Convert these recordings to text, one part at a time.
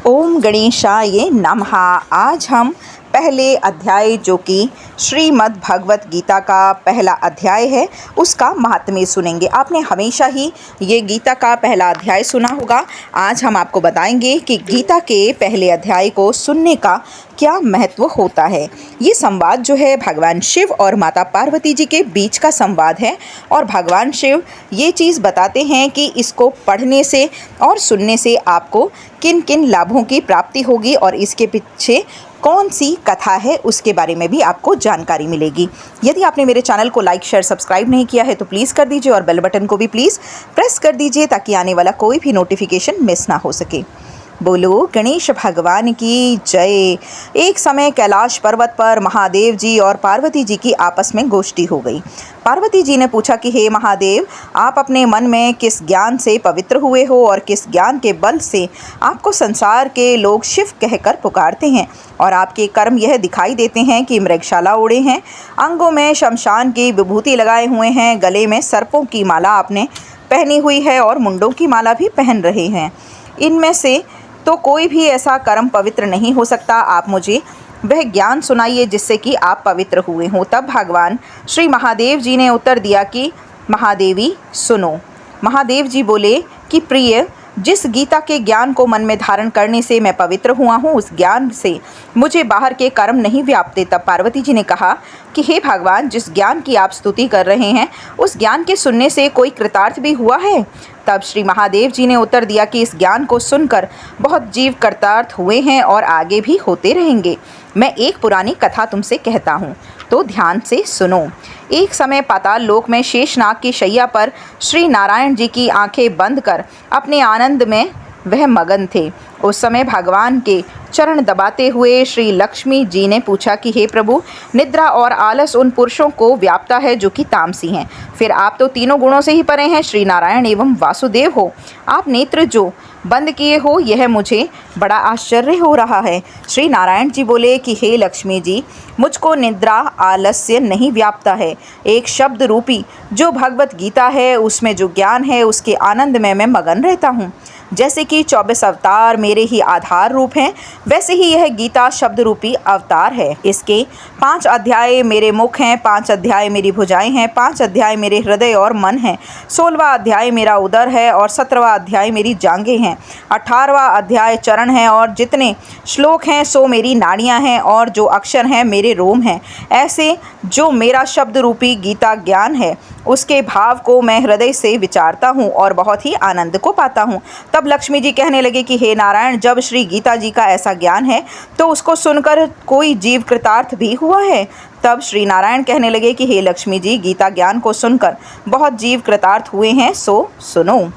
ओम गणेशाय नमः। आज हम पहले अध्याय जो कि श्रीमद् भगवत गीता का पहला अध्याय है उसका महात्म्य सुनेंगे। आपने हमेशा ही ये गीता का पहला अध्याय सुना होगा। आज हम आपको बताएंगे कि गीता के पहले अध्याय को सुनने का क्या महत्व होता है। ये संवाद जो है भगवान शिव और माता पार्वती जी के बीच का संवाद है और भगवान शिव ये चीज़ बताते हैं कि इसको पढ़ने से और सुनने से आपको किन किन लाभों की प्राप्ति होगी और इसके पीछे कौन सी कथा है उसके बारे में भी आपको जानकारी मिलेगी। यदि आपने मेरे चैनल को लाइक शेयर सब्सक्राइब नहीं किया है तो प्लीज़ कर दीजिए और बेल बटन को भी प्लीज़ प्रेस कर दीजिए ताकि आने वाला कोई भी नोटिफिकेशन मिस ना हो सके। बोलो गणेश भगवान की जय। एक समय कैलाश पर्वत पर महादेव जी और पार्वती जी की आपस में गोष्ठी हो गई। पार्वती जी ने पूछा कि हे महादेव, आप अपने मन में किस ज्ञान से पवित्र हुए हो और किस ज्ञान के बल से आपको संसार के लोग शिव कहकर पुकारते हैं और आपके कर्म यह दिखाई देते हैं कि मृगशाला ओढ़े हैं, अंगों में शमशान की विभूति लगाए हुए हैं, गले में सर्पों की माला आपने पहनी हुई है और मुंडों की माला भी पहन रहे हैं। इनमें से तो कोई भी ऐसा कर्म पवित्र नहीं हो सकता। आप मुझे वह ज्ञान सुनाइए जिससे कि आप पवित्र हुए हों। तब भगवान श्री महादेव जी ने उत्तर दिया कि महादेवी सुनो। महादेव जी बोले कि प्रिय, जिस गीता के ज्ञान को मन में धारण करने से मैं पवित्र हुआ हूँ उस ज्ञान से मुझे बाहर के कर्म नहीं व्यापते। तब पार्वती जी ने कहा कि हे भगवान, जिस ज्ञान की आप स्तुति कर रहे हैं उस ज्ञान के सुनने से कोई कृतार्थ भी हुआ है। तब श्री महादेव जी ने उत्तर दिया कि इस ज्ञान को सुनकर बहुत जीव कृतार्थ हुए हैं और आगे भी होते रहेंगे। मैं एक पुरानी कथा तुमसे कहता हूँ तो ध्यान से सुनो। एक समय पाताल लोक में शेषनाग की शैया पर श्री नारायण जी की आंखें बंद कर अपने आनंद में वह मगन थे। उस समय भगवान के चरण दबाते हुए श्री लक्ष्मी जी ने पूछा कि हे प्रभु, निद्रा और आलस उन पुरुषों को व्यापता है जो कि तामसी हैं। फिर आप तो तीनों गुणों से ही परे हैं, श्री नारायण एवं वासुदेव हो। आप नेत्र जो बंद किए हो यह मुझे बड़ा आश्चर्य हो रहा है। श्री नारायण जी बोले कि हे लक्ष्मी जी, मुझको निद्रा आलस्य नहीं व्यापता है। एक शब्द रूपी जो भगवत गीता है उसमें जो ज्ञान है उसके आनंद में मैं मगन रहता हूँ। जैसे कि 24 अवतार मेरे ही आधार रूप हैं वैसे ही यह गीता शब्द रूपी अवतार है। इसके 5 अध्याय मेरे मुख हैं, 5 अध्याय मेरी भुजाएं हैं, 5 अध्याय मेरे हृदय और मन हैं, 16वां अध्याय मेरा उदर है और 17वां अध्याय मेरी जांघें हैं, 18वां अध्याय चरण है और जितने श्लोक हैं सो मेरी नाड़ियाँ हैं और जो अक्षर हैं मेरे रोम हैं। ऐसे जो मेरा शब्द रूपी गीता ज्ञान है उसके भाव को मैं हृदय से विचारता हूँ और बहुत ही आनंद को पाता हूँ। तब लक्ष्मी जी कहने लगे कि हे नारायण, जब श्री गीता जी का ऐसा ज्ञान है तो उसको सुनकर कोई जीव कृतार्थ भी हुआ है। तब श्री नारायण कहने लगे कि हे लक्ष्मी जी, गीता ज्ञान को सुनकर बहुत जीव कृतार्थ हुए हैं, सो सुनो।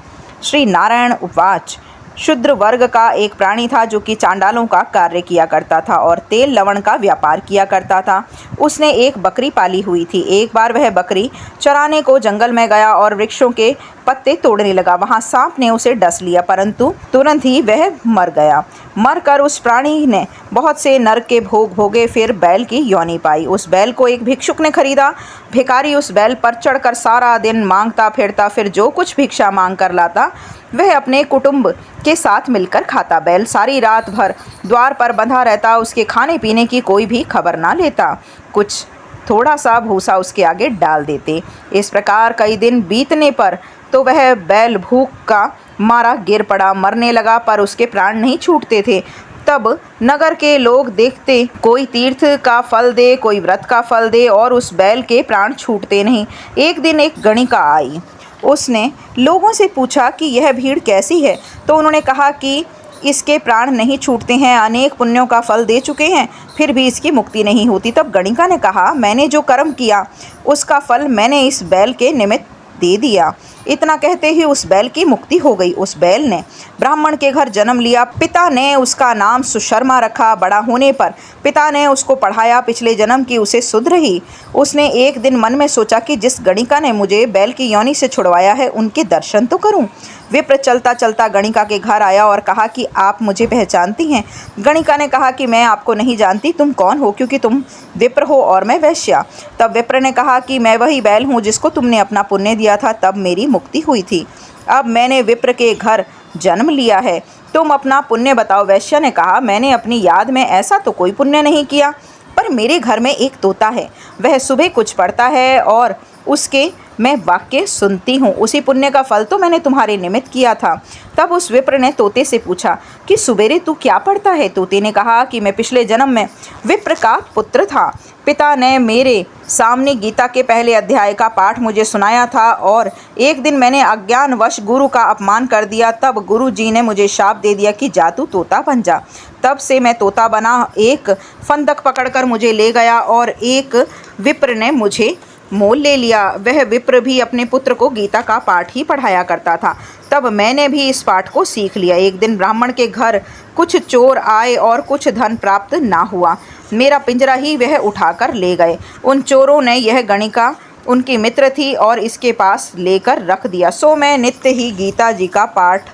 श्री नारायण उवाच। शूद्र वर्ग का एक प्राणी था जो कि चांडालों का कार्य किया करता था और तेल लवण का व्यापार किया करता था। उसने एक बकरी पाली हुई थी। एक बार वह बकरी चराने को जंगल में गया और वृक्षों के पत्ते तोड़ने लगा। वहां सांप ने उसे डस लिया परंतु तुरंत ही वह मर गया। मरकर उस प्राणी ने बहुत से नरक के भोग भोगे, फिर बैल की योनि पाई। उस बैल को एक भिक्षुक ने खरीदा। भिखारी उस बैल पर चढ़कर सारा दिन मांगता फिरता, फिर जो कुछ भिक्षा मांग कर लाता वह अपने कुटुंब के साथ मिलकर खाता। बैल सारी रात भर द्वार पर बंधा रहता, उसके खाने पीने की कोई भी खबर ना लेता। कुछ थोड़ा सा भूसा उसके आगे डाल देते। इस प्रकार कई दिन बीतने पर तो वह बैल भूख का मारा गिर पड़ा, मरने लगा, पर उसके प्राण नहीं छूटते थे। तब नगर के लोग देखते, कोई तीर्थ का फल दे, कोई व्रत का फल दे और उस बैल के प्राण छूटते नहीं। एक दिन एक गणिका आई। उसने लोगों से पूछा कि यह भीड़ कैसी है, तो उन्होंने कहा कि इसके प्राण नहीं छूटते हैं, अनेक पुण्यों का फल दे चुके हैं, फिर भी इसकी मुक्ति नहीं होती। तब गणिका ने कहा, मैंने जो कर्म किया उसका फल मैंने इस बैल के निमित्त दे दिया। इतना कहते ही उस बैल की मुक्ति हो गई। उस बैल ने ब्राह्मण के घर जन्म लिया। पिता ने उसका नाम सुशर्मा रखा। बड़ा होने पर पिता ने उसको पढ़ाया। पिछले जन्म की उसे सुध रही। उसने एक दिन मन में सोचा कि जिस गणिका ने मुझे बैल की योनि से छुड़वाया है उनके दर्शन तो करूं। विप्र चलता चलता गणिका के घर आया और कहा कि आप मुझे पहचानती हैं। गणिका ने कहा कि मैं आपको नहीं जानती, तुम कौन हो, क्योंकि तुम विप्र हो और मैं वैश्या। तब विप्र ने कहा कि मैं वही बैल हूँ जिसको तुमने अपना पुण्य दिया था, तब मेरी मुक्ति हुई थी। अब मैंने विप्र के घर जन्म लिया है। तुम अपना पुण्य बताओ। वैश्य ने कहा, मैंने अपनी याद में ऐसा तो कोई पुण्य नहीं किया, पर मेरे घर में एक तोता है, वह सुबह कुछ पढ़ता है और उसके मैं वाक्य सुनती हूँ। उसी पुण्य का फल तो मैंने तुम्हारे निमित्त किया था। तब उस विप्र ने तोते से पूछा कि सुबेरे तू क्या पढ़ता है? तोते ने कहा कि मैं पिछले जन्म में विप्र का पुत्र था। पिता ने मेरे सामने गीता के पहले अध्याय का पाठ मुझे सुनाया था और एक दिन मैंने अज्ञानवश गुरु का अपमान कर दिया। तब गुरु जी ने मुझे शाप दे दिया कि जा तू तोता बन जा। तब से मैं तोता बना। एक फंदक पकड़कर मुझे ले गया और एक विप्र ने मुझे मोल ले लिया। वह विप्र भी अपने पुत्र को गीता का पाठ ही पढ़ाया करता था। तब मैंने भी इस पाठ को सीख लिया। एक दिन ब्राह्मण के घर कुछ चोर आए और कुछ धन प्राप्त ना हुआ। मेरा पिंजरा ही वह उठाकर ले गए। उन चोरों ने यह गणिका उनकी मित्र थी और इसके पास लेकर रख दिया। सो मैं नित्य ही गीता जी का पाठ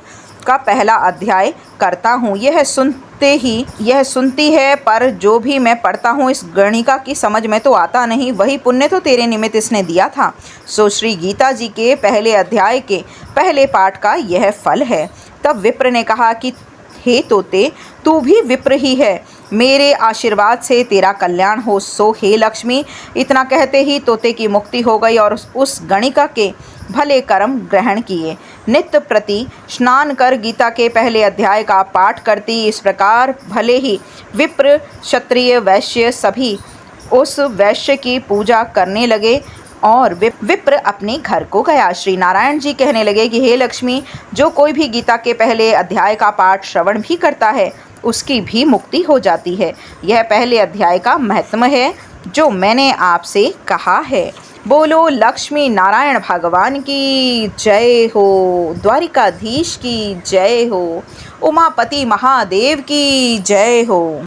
का पहला अध्याय करता हूँ। यह सुनती है, पर जो भी मैं पढ़ता हूँ इस गणिका की समझ में तो आता नहीं। वही पुण्य तो तेरे निमित्त इसने दिया था। सो श्री गीता जी के पहले अध्याय के पहले पाठ का यह फल है। तब विप्र ने कहा कि हे तोते, तू भी विप्र ही है, मेरे आशीर्वाद से तेरा कल्याण हो। सो हे लक्ष्मी। इतना कहते ही तोते की मुक्ति हो गई और उस गणिका के भले कर्म ग्रहण किए। नित्य प्रति स्नान कर गीता के पहले अध्याय का पाठ करती। इस प्रकार भले ही विप्र, क्षत्रिय, वैश्य सभी उस वैश्य की पूजा करने लगे और विप्र अपने घर को गया। श्री नारायण जी कहने लगे कि हे लक्ष्मी, जो कोई भी गीता के पहले अध्याय का पाठ श्रवण भी करता है उसकी भी मुक्ति हो जाती है। यह पहले अध्याय का महत्व है जो मैंने आपसे कहा है। बोलो लक्ष्मी नारायण भगवान की जय हो, द्वारिकाधीश की जय हो, उमापति महादेव की जय हो।